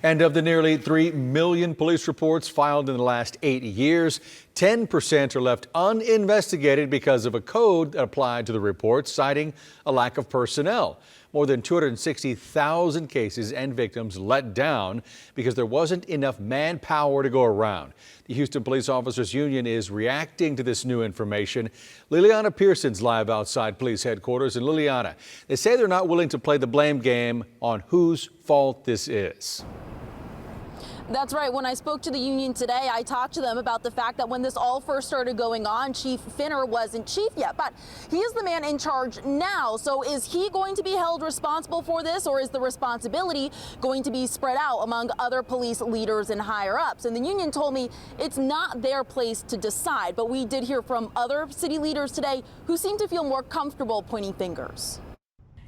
And of the nearly 3 million police reports filed in the last 8 years, 10% are left uninvestigated because of a code that applied to the reports, citing a lack of personnel. More than 260,000 cases and victims let down because there wasn't enough manpower to go around. The Houston Police Officers Union is reacting to this new information. Liliana Pearson's live outside police headquarters. And Liliana, they say they're not willing to play the blame game on whose fault this is. That's right. When I spoke to the union today, I talked to them about the fact that when this all first started going on, Chief Finner wasn't chief yet, but he is the man in charge now. So is he going to be held responsible for this, or is the responsibility going to be spread out among other police leaders and higher ups? And the union told me it's not their place to decide, but we did hear from other city leaders today who seem to feel more comfortable pointing fingers.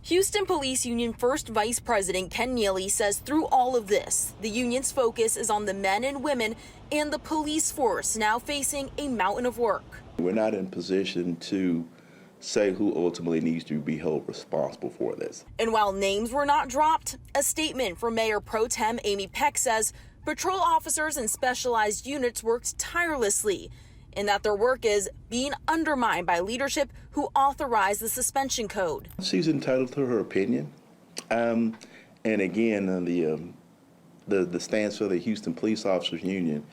Houston Police Union First Vice President Ken Neely says through all of this, the union's focus is on the men and women and the police force now facing a mountain of work. We're not in position to say who ultimately needs to be held responsible for this. And while names were not dropped, a statement from Mayor Pro Tem Amy Peck says patrol officers and specialized units worked tirelessly, and that their work is being undermined by leadership who authorized the suspension code. She's entitled to her opinion. And again, the stance for the Houston Police Officers Union,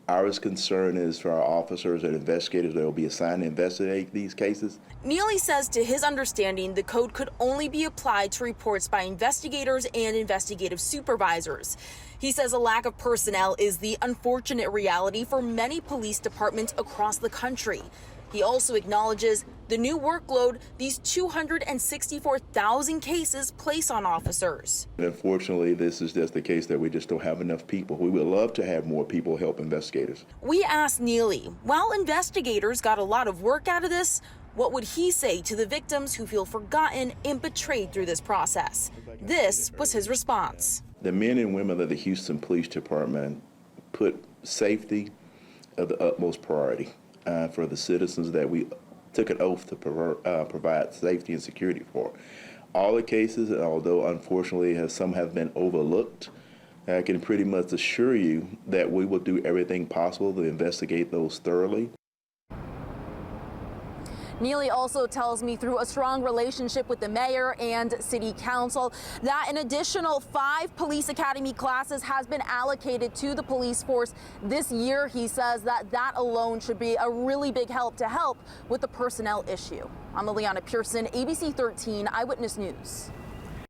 our concern is for our officers and investigators that will be assigned to investigate these cases. Neely says to his understanding, the code could only be applied to reports by investigators and investigative supervisors. He says a lack of personnel is the unfortunate reality for many police departments across the country. He also acknowledges the new workload these 264,000 cases place on officers. Unfortunately, this is just the case that we just don't have enough people. We would love to have more people help investigators. We asked Neely, while investigators got a lot of work out of this, what would he say to the victims who feel forgotten and betrayed through this process? This was his response. The men and women of the Houston Police Department put safety of the utmost priority for the citizens that we took an oath to provide safety and security for. All the cases, although unfortunately some have been overlooked, I can pretty much assure you that we will do everything possible to investigate those thoroughly. Neely also tells me through a strong relationship with the mayor and city council that an additional 5 police academy classes has been allocated to the police force this year. He says that alone should be a really big help with the personnel issue. I'm Liliana Pearson, ABC 13 Eyewitness News.